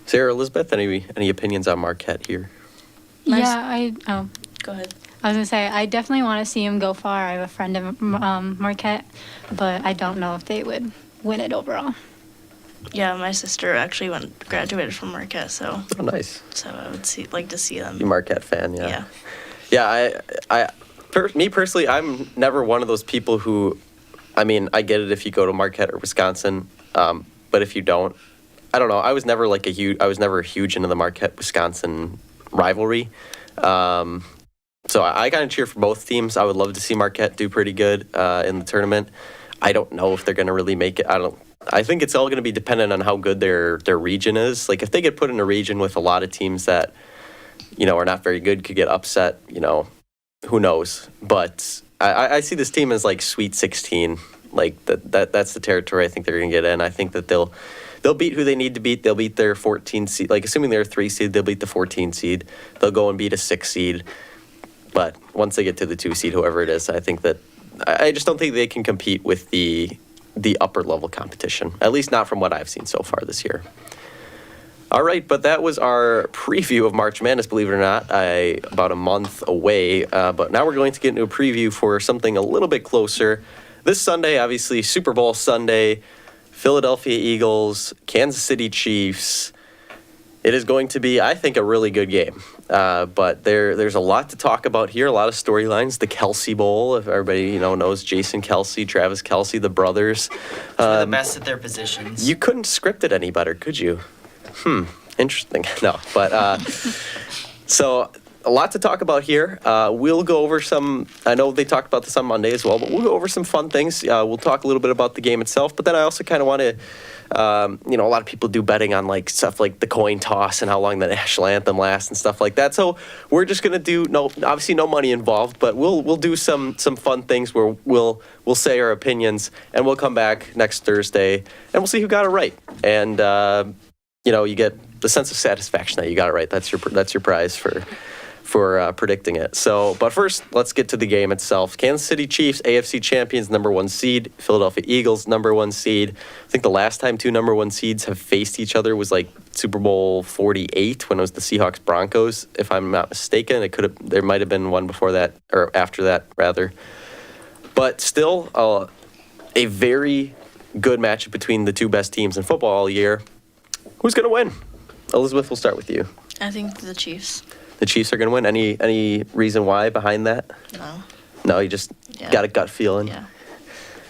Sarah Elizabeth, any opinions on Marquette here? Yeah, Go ahead. I was going to say, I definitely want to see him go far. I have a friend of Marquette, but I don't know if they would win it overall. Yeah, my sister actually graduated from Marquette, so Oh, nice. I would like to see them. You Marquette fan, yeah. Yeah. Yeah, me personally, I'm never one of those people who, I get it if you go to Marquette or Wisconsin, but if you don't, I don't know. I was never huge into the Marquette-Wisconsin rivalry. So I kind of cheer for both teams. I would love to see Marquette do pretty good in the tournament. I don't know if they're going to really make it. I think it's all going to be dependent on how good their region is. Like if they get put in a region with a lot of teams that, are not very good, could get upset, who knows. But I see this team as like Sweet 16. Like that's the territory I think they're going to get in. I think that they'll beat who they need to beat. They'll beat their 14 seed. Like assuming they're a 3 seed, they'll beat the 14 seed. They'll go and beat a 6 seed. But once they get to the 2 seed, whoever it is, I think that I just don't think they can compete with the upper level competition, at least not from what I've seen so far this year. All right, but that was our preview of March Madness, believe it or not, about a month away. But now we're going to get into a preview for something a little bit closer. This Sunday, obviously, Super Bowl Sunday, Philadelphia Eagles, Kansas City Chiefs. It is going to be, I think, a really good game. But there's a lot to talk about here, a lot of storylines. The Kelce Bowl, if everybody knows Jason Kelce, Travis Kelce, the brothers. They're the best at their positions. You couldn't script it any better, could you? Interesting. No, but so a lot to talk about here. We'll go over some. I know they talked about this on Monday as well, but we'll go over some fun things. We'll talk a little bit about the game itself, but then I also kind of want to. A lot of people do betting on like stuff like the coin toss and how long the national anthem lasts and stuff like that. So we're just gonna do obviously no money involved, but we'll do some fun things where we'll say our opinions, and we'll come back next Thursday and we'll see who got it right. And you get the sense of satisfaction that you got it right. That's your prize for for predicting it. So, but first, let's get to the game itself. Kansas City Chiefs, AFC champions, number 1 seed. Philadelphia Eagles, number 1 seed. I think the last time 2 number 1 seeds have faced each other was like Super Bowl 48 when it was the Seahawks Broncos, if I'm not mistaken. There might have been one before that, or after that, rather. But still, a very good matchup between the 2 best teams in football all year. Who's going to win? Elizabeth, we'll start with you. I think the Chiefs. The Chiefs are going to win. Any reason why behind that? No. No, you just got a gut feeling. Yeah.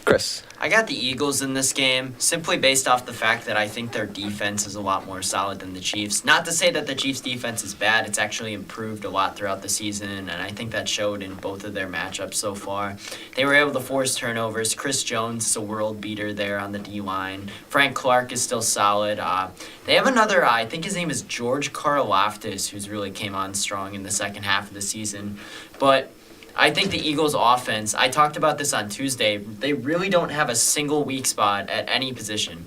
Chris. I got the Eagles in this game simply based off the fact that I think their defense is a lot more solid than the Chiefs. Not to say that the Chiefs' defense is bad. It's actually improved a lot throughout the season, and I think that showed in both of their matchups so far. They were able to force turnovers. Chris Jones is a world beater there on the D-line. Frank Clark is still solid. They have another, I think his name is George Karlaftis, who's really came on strong in the second half of the season. But I think the Eagles' offense, I talked about this on Tuesday, they really don't have a single weak spot at any position.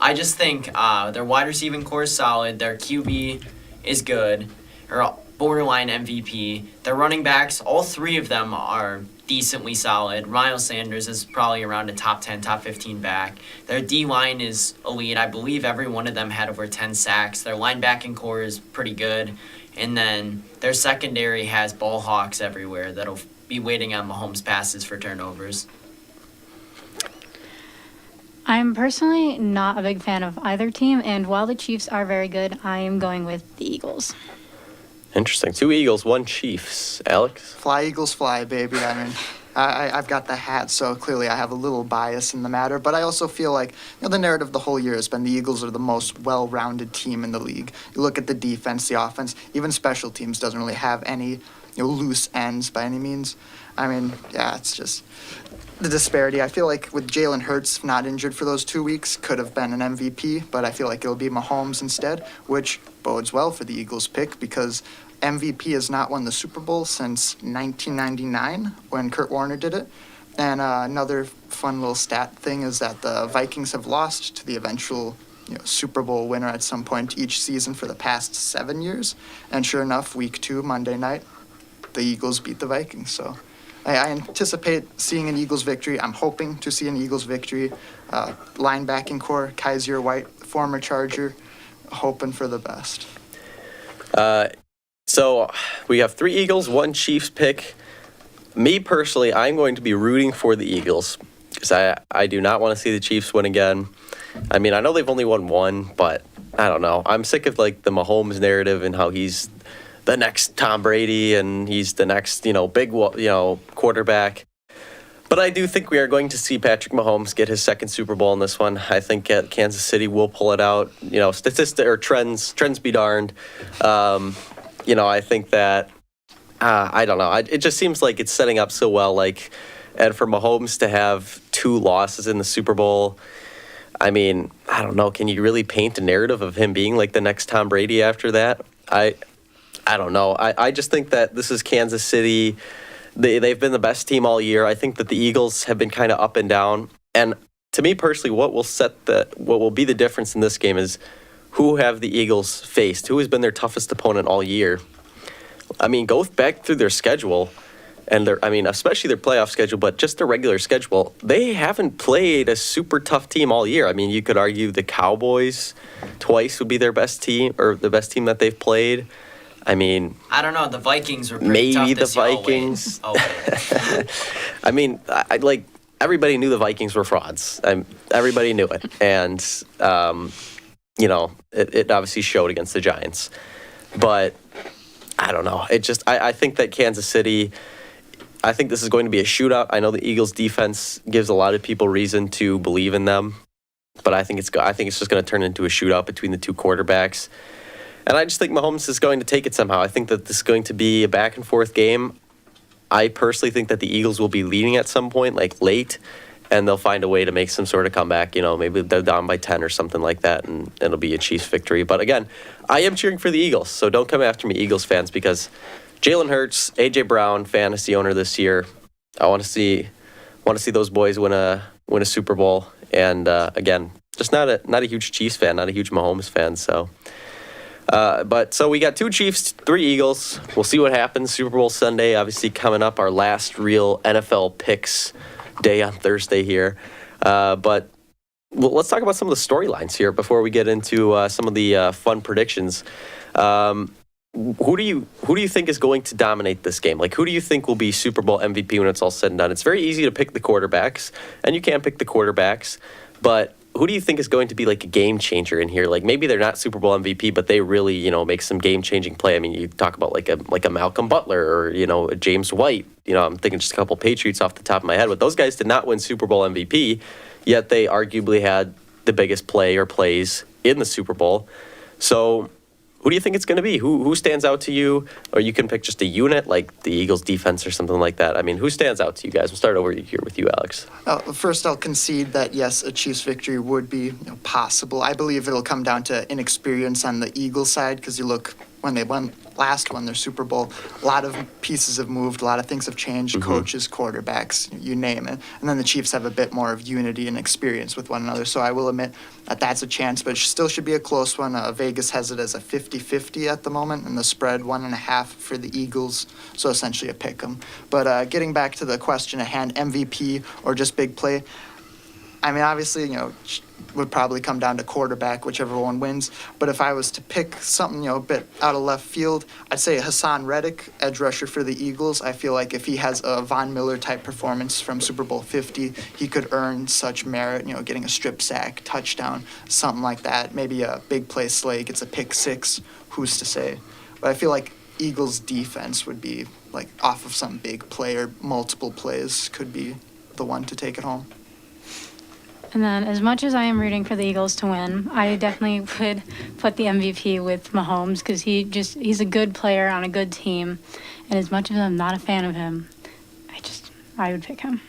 I just think their wide receiving core is solid, their QB is good, or borderline MVP. Their running backs, all 3 of them are decently solid. Miles Sanders is probably around a top 10, top 15 back. Their D-line is elite. I believe every one of them had over 10 sacks. Their linebacking core is pretty good. And then their secondary has ball hawks everywhere that'll be waiting on Mahomes' passes for turnovers. I'm personally not a big fan of either team, and while the Chiefs are very good, I am going with the Eagles. Interesting. 2 Eagles, 1 Chiefs. Alex? Fly, Eagles, fly, baby. I mean, I've got the hat, so clearly I have a little bias in the matter. But I also feel like the narrative the whole year has been the Eagles are the most well-rounded team in the league. You look at the defense, the offense, even special teams doesn't really have any loose ends by any means. I mean, yeah, it's just the disparity. I feel like with Jalen Hurts not injured for those 2 weeks, could have been an MVP, but I feel like it'll be Mahomes instead, which bodes well for the Eagles pick because MVP has not won the Super Bowl since 1999 when Kurt Warner did it. And another fun little stat thing is that the Vikings have lost to the eventual Super Bowl winner at some point each season for the past 7 years. And sure enough, week 2, Monday night, the Eagles beat the Vikings. So I anticipate seeing an Eagles victory. I'm hoping to see an Eagles victory. Linebacking core, Kaiser White, former Charger, hoping for the best. So we have 3 Eagles, 1 Chiefs pick. Me personally, I'm going to be rooting for the Eagles because I do not want to see the Chiefs win again. I mean, I know they've only won 1, but I don't know. I'm sick of like the Mahomes narrative and how he's the next Tom Brady and he's the next, big, quarterback. But I do think we are going to see Patrick Mahomes get his 2nd Super Bowl in this one. I think Kansas City will pull it out. Trends be darned. I think that, I don't know. It just seems like it's setting up so well. And for Mahomes to have 2 losses in the Super Bowl, I mean, I don't know. Can you really paint a narrative of him being like the next Tom Brady after that? I don't know. I just think that this is Kansas City. They've been the best team all year. I think that the Eagles have been kind of up and down. And to me personally, what will be the difference in this game is who have the Eagles faced? Who has been their toughest opponent all year? I mean, go back through their schedule, and especially their playoff schedule, but just their regular schedule. They haven't played a super tough team all year. I mean, you could argue the Cowboys twice would be their best team, or the best team that they've played. I mean, I don't know. The Vikings were pretty tough maybe this the year. Vikings. Oh, I mean, everybody knew the Vikings were frauds. Everybody knew it, and it obviously showed against the Giants. But I don't know. I think that Kansas City, I think this is going to be a shootout. I know the Eagles defense gives a lot of people reason to believe in them, but I think it's just going to turn into a shootout between the 2 quarterbacks. And I just think Mahomes is going to take it somehow. I think that this is going to be a back and forth game. I personally think that the Eagles will be leading at some point, like late, and they'll find a way to make some sort of comeback. Maybe they're down by 10 or something like that, and it'll be a Chiefs victory. But again, I am cheering for the Eagles, so don't come after me, Eagles fans, because Jalen Hurts, A.J. Brown, fantasy owner this year. I want to see those boys win a Super Bowl. And again, just not a huge Chiefs fan, not a huge Mahomes fan. So But so we got 2 Chiefs, 3 Eagles. We'll see what happens. Super Bowl Sunday, obviously coming up, our last real NFL picks day on Thursday here. But let's talk about some of the storylines here before we get into some of the fun predictions. Who do you think is going to dominate this game? Like, who do you think will be Super Bowl MVP when it's all said and done? It's very easy to pick the quarterbacks, and you can pick the quarterbacks, but who do you think is going to be like a game changer in here? Like, maybe they're not Super Bowl MVP, but they really, make some game changing play. I mean, you talk about like a Malcolm Butler or a James White. I'm thinking just a couple Patriots off the top of my head, but those guys did not win Super Bowl MVP, yet they arguably had the biggest play or plays in the Super Bowl. So who do you think it's going to be? Who stands out to you? Or you can pick just a unit, like the Eagles defense or something like that. I mean, who stands out to you guys? We'll start over here with you, Alex. First, I'll concede that, yes, a Chiefs victory would be possible. I believe it'll come down to inexperience on the Eagles side, because you look, when they won their Super Bowl, a lot of pieces have moved, a lot of things have changed, coaches, quarterbacks, you name it. And then the Chiefs have a bit more of unity and experience with one another. So I will admit that that's a chance, but it still should be a close one. Vegas has it as a 50-50 at the moment, and the spread 1.5 for the Eagles, so essentially a pick 'em. But getting back to the question at hand, MVP or just big play, I mean, obviously, would probably come down to quarterback, whichever one wins. But if I was to pick something, a bit out of left field, I'd say Hassan Reddick, edge rusher for the Eagles. I feel like if he has a Von Miller type performance from Super Bowl 50, he could earn such merit, getting a strip sack, touchdown, something like that. Maybe a big play slay, gets a pick 6, who's to say? But I feel like Eagles defense would be like off of some big play or multiple plays could be the one to take it home. And then, as much as I am rooting for the Eagles to win, I definitely would put the MVP with Mahomes, because he's a good player on a good team. And as much as I'm not a fan of him, I would pick him.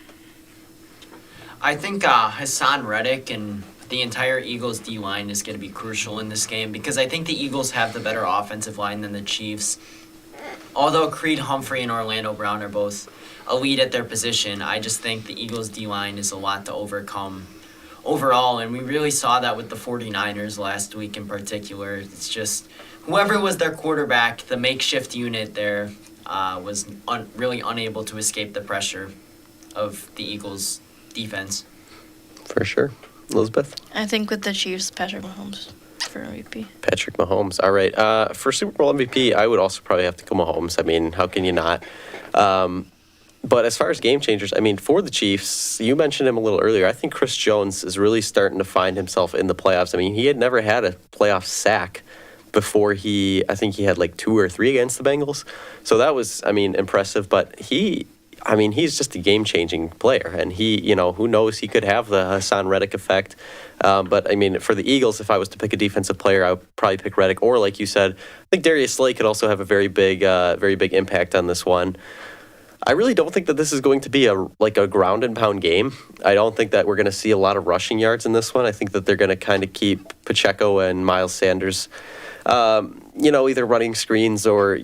I think Hassan Reddick and the entire Eagles D-line is going to be crucial in this game, because I think the Eagles have the better offensive line than the Chiefs. Although Creed Humphrey and Orlando Brown are both elite at their position, I just think the Eagles D-line is a lot to overcome overall, and we really saw that with the 49ers last week in particular. It's just whoever was their quarterback, the makeshift unit there, was really unable to escape the pressure of the Eagles' defense. For sure. Elizabeth? I think with the Chiefs, Patrick Mahomes for MVP. Patrick Mahomes. All right. For Super Bowl MVP, I would also probably have to go Mahomes. I mean, how can you not? But as far as game changers, I mean, for the Chiefs, you mentioned him a little earlier. I think Chris Jones is really starting to find himself in the playoffs. I mean, he had never had a playoff sack before I think he had like 2 or 3 against the Bengals. So that was, impressive. But he's just a game-changing player. And he, who knows, he could have the Hassan Reddick effect. But, for the Eagles, if I was to pick a defensive player, I would probably pick Reddick. Or, like you said, I think Darius Slay could also have a very big impact on this one. I really don't think that this is going to be a ground and pound game. I don't think that we're going to see a lot of rushing yards in this one. I think that they're going to kind of keep Pacheco and Miles Sanders, either running screens or,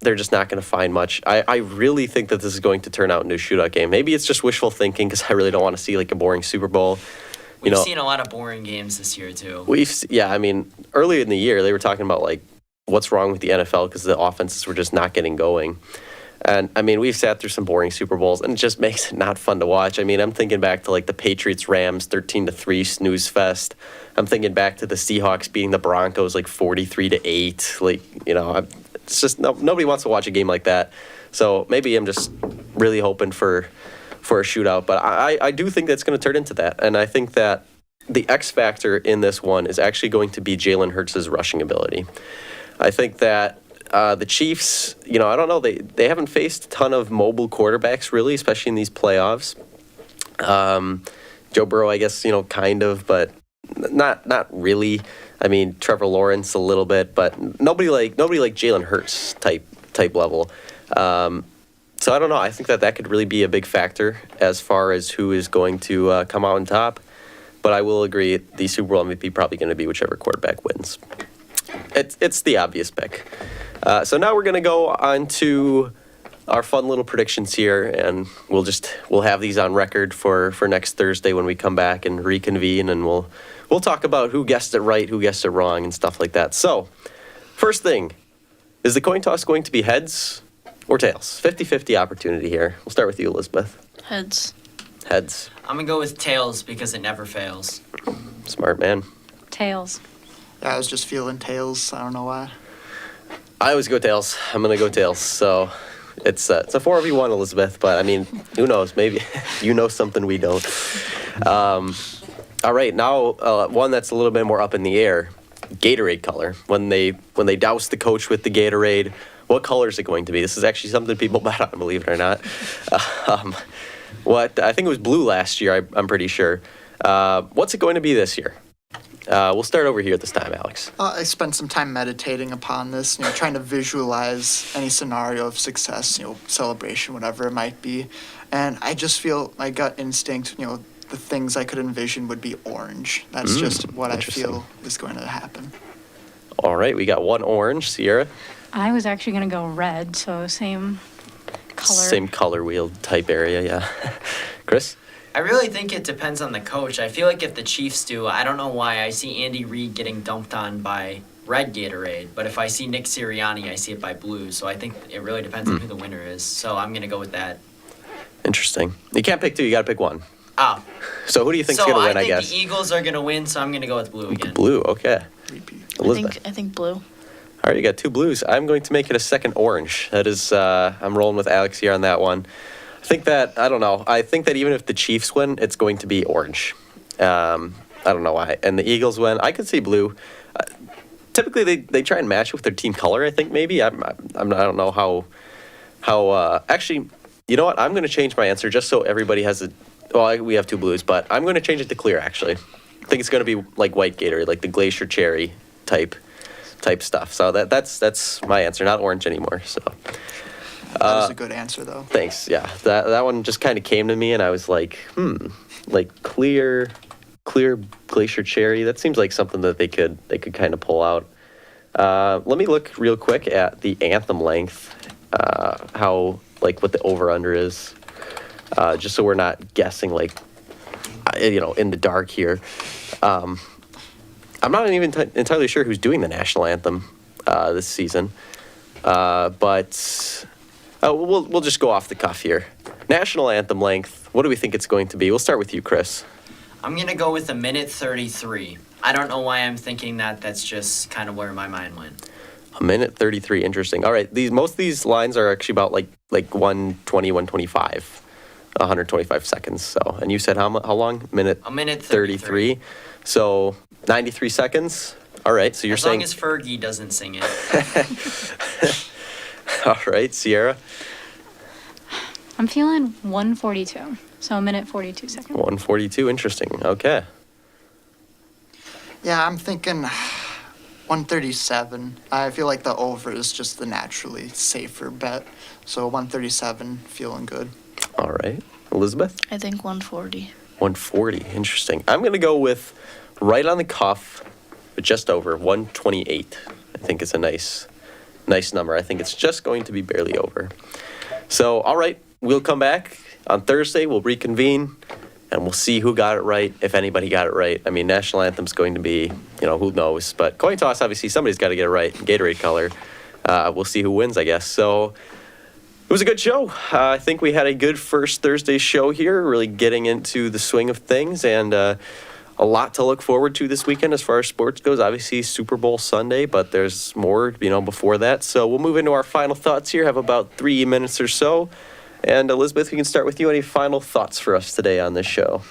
they're just not going to find much. I really think that this is going to turn out into a shootout game. Maybe it's just wishful thinking, because I really don't want to see like a boring Super Bowl. We've seen a lot of boring games this year too. Earlier in the year they were talking about like what's wrong with the NFL because the offenses were just not getting going. And, we've sat through some boring Super Bowls, and it just makes it not fun to watch. I'm thinking back to, like, the Patriots-Rams 13-3 snooze fest. I'm thinking back to the Seahawks beating the Broncos, like, 43-8. Like, it's just nobody wants to watch a game like that. So maybe I'm just really hoping for a shootout. But I do think that's going to turn into that. And I think that the X factor in this one is actually going to be Jalen Hurts' rushing ability. I think that the Chiefs, I don't know, they haven't faced a ton of mobile quarterbacks, really, especially in these playoffs. Joe Burrow, I guess, kind of, but not really. Trevor Lawrence a little bit, but nobody like Jalen Hurts type level. So I don't know. I think that could really be a big factor as far as who is going to come out on top. But I will agree, the Super Bowl MVP probably going to be whichever quarterback wins. It's the obvious pick. So now we're going to go on to our fun little predictions here, and we'll have these on record for next Thursday when we come back and reconvene, and we'll talk about who guessed it right, who guessed it wrong, and stuff like that. So First thing, is the coin toss going to be heads or tails? 50-50 opportunity here. We'll start with you, Elizabeth. Heads. Heads. I'm gonna go with tails because it never fails. Smart man. Tails. Yeah, I was just feeling tails. I don't know why. I always go tails. I'm going to go tails. So it's a 4v1, Elizabeth. But, I mean, who knows? Maybe you know something we don't. All right, now one that's a little bit more up in the air. Gatorade color. When they douse the coach with the Gatorade, what color is it going to be? This is actually something people bet on, believe it or not. I think it was blue last year, I'm pretty sure. What's it going to be this year? We'll start over here this time, Alex. I spent some time meditating upon this, trying to visualize any scenario of success, celebration, whatever it might be. And I just feel my gut instinct, the things I could envision would be orange. That's just what I feel is going to happen. All right, we got one orange. Sierra? I was actually going to go red, so same color. Same color wheel type area, yeah. Chris? I really think it depends on the coach. I feel like if the Chiefs do, I don't know why, I see Andy Reid getting dumped on by red Gatorade, but if I see Nick Sirianni, I see it by blue. So I think it really depends on who the winner is. So I'm going to go with that. Interesting. You can't pick two, you got to pick one. Oh. So who do you think's So going to I win, I think guess? the Eagles are going to win, so I'm going to go with blue again. Blue, okay. Repeat. Elizabeth? I think blue. All right, you got two blues. I'm going to make it a second orange. That is, I'm rolling with Alex here on that one. I think that even if the Chiefs win, it's going to be orange. I don't know why. And the Eagles win, I could see blue. Typically, they try and match with their team color, I think, maybe. I don't know how actually, you know what? I'm going to change my answer just so everybody has we have two blues, but I'm going to change it to clear, actually. I think it's going to be like white Gatorade, like the Glacier Cherry type stuff. So that's my answer, not orange anymore, so. That was a good answer, though. Thanks. Yeah, that one just kind of came to me, and I was like, like clear Glacier Cherry. That seems like something that they could kind of pull out. Let me look real quick at the anthem length, how what the over under is, just so we're not guessing in the dark here. I'm not even entirely sure who's doing the national anthem this season, but. We'll just go off the cuff here. National anthem length, what do we think it's going to be? We'll start with you, Chris. I'm going to go with a minute 33. I don't know why I'm thinking that. That's just kind of where my mind went. A minute 33, interesting. All right, most of these lines are actually about like 120, 125, 125 seconds. So, and you said how long? A minute 33. So 93 seconds. All right, so you're saying. As long as Fergie doesn't sing it. All right, Sierra. I'm feeling 142, so a minute 42 seconds. 142, interesting. Okay. Yeah, I'm thinking 137. I feel like the over is just the naturally safer bet. So 137, feeling good. All right, Elizabeth. I think 140. 140, interesting. I'm going to go with right on the cuff, but just over 128. I think it's a nice number. I think it's just going to be barely over. So, all right, we'll come back on Thursday. We'll reconvene, and we'll see who got it right, if anybody got it right. I mean, national anthem's going to be, who knows. But coin toss, obviously, somebody's got to get it right. Gatorade color. We'll see who wins, I guess. So it was a good show. I think we had a good first Thursday show here, really getting into the swing of things, and a lot to look forward to this weekend as far as sports goes. Obviously, Super Bowl Sunday, but there's more, before that. So we'll move into our final thoughts here. Have about 3 minutes or so. And Elizabeth, we can start with you. Any final thoughts for us today on this show?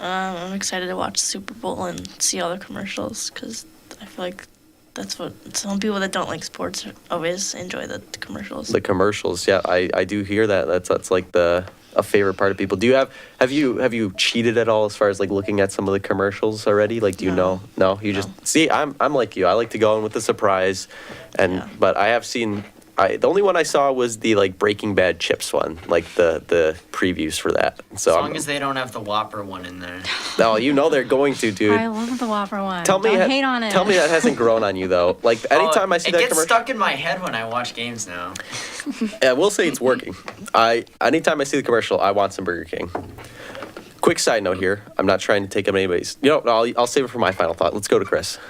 I'm excited to watch Super Bowl and see all the commercials because I feel like that's what some people that don't like sports always enjoy, the commercials. The commercials, yeah, I do hear that. That's like a favorite part of people. Do you have you cheated at all as far as looking at some of the commercials already? Do you know? No, you just see. I'm like you. I like to go in with a surprise, but I have seen. The only one I saw was the Breaking Bad chips one, the previews for that. So as long as they don't have the Whopper one in there. No, they're going to, dude. I love the Whopper one. Don't hate on it. Tell me that hasn't grown on you though. Anytime I see that it gets commercial, stuck in my head when I watch games now. I will say it's working. Anytime I see the commercial, I want some Burger King. Quick side note here. I'm not trying to take up anybody's. I'll save it for my final thought. Let's go to Chris.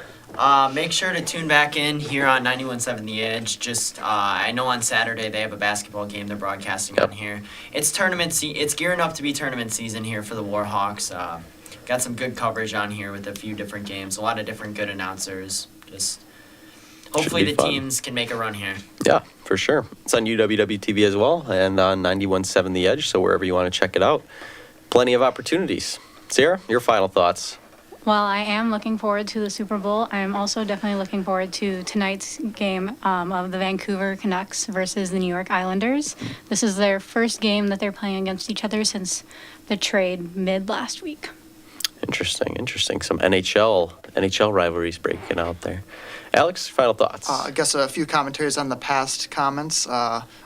Make sure to tune back in here on 91.7 The Edge. Just I know on Saturday they have a basketball game they're broadcasting on here. It's it's gearing up to be tournament season here for the Warhawks. Got some good coverage on here with a few different games, a lot of different good announcers. Just hopefully be the fun. teams can make a run here. Yeah, for sure. It's on UWW-TV as well and on 91.7 The Edge, so wherever you want to check it out. Plenty of opportunities. Sarah, your final thoughts? Well, I am looking forward to the Super Bowl. I am also definitely looking forward to tonight's game of the Vancouver Canucks versus the New York Islanders. This is their first game that they're playing against each other since the trade mid last week. Interesting. Some NHL rivalries breaking out there. Alex, final thoughts? I guess a few commentaries on the past comments.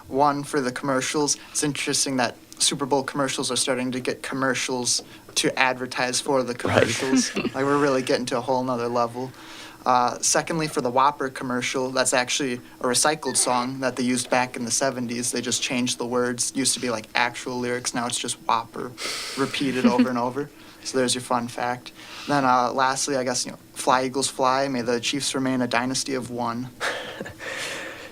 One for the commercials. It's interesting that Super Bowl commercials are starting to get commercials to advertise for the commercials. Like we're really getting to a whole nother level. Secondly, for the Whopper commercial, that's actually a recycled song that they used back in the 70s. They just changed the words. Used to be like actual lyrics. Now it's just Whopper repeated over and over. So there's your fun fact. Then lastly, I guess, fly Eagles fly. May the Chiefs remain a dynasty of one.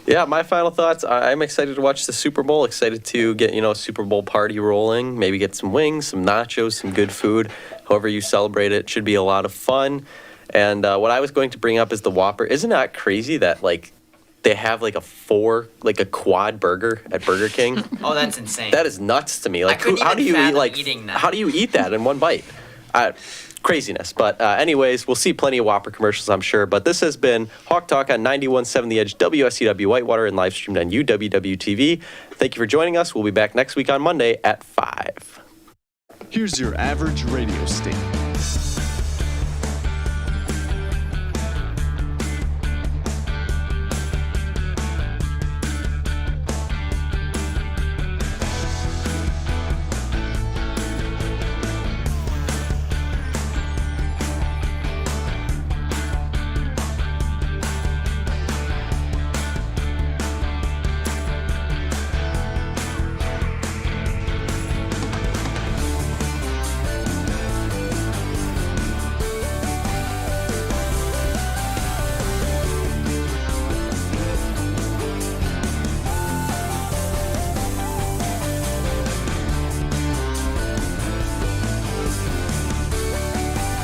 Yeah, my final thoughts. I'm excited to watch the Super Bowl. Excited to get, a Super Bowl party rolling. Maybe get some wings, some nachos, some good food. However you celebrate it, should be a lot of fun. And what I was going to bring up is the Whopper. Isn't that crazy that they have a quad burger at Burger King? Oh, that's insane. That is nuts to me. I couldn't how do even you eat fathom eating that. How do you eat that in one bite? Craziness. But anyways, we'll see plenty of Whopper commercials, I'm sure. But this has been Hawk Talk on 91.7 The Edge, WSCW Whitewater, and live streamed on UWW-TV. Thank you for joining us. We'll be back next week on Monday at 5. Here's your average radio station.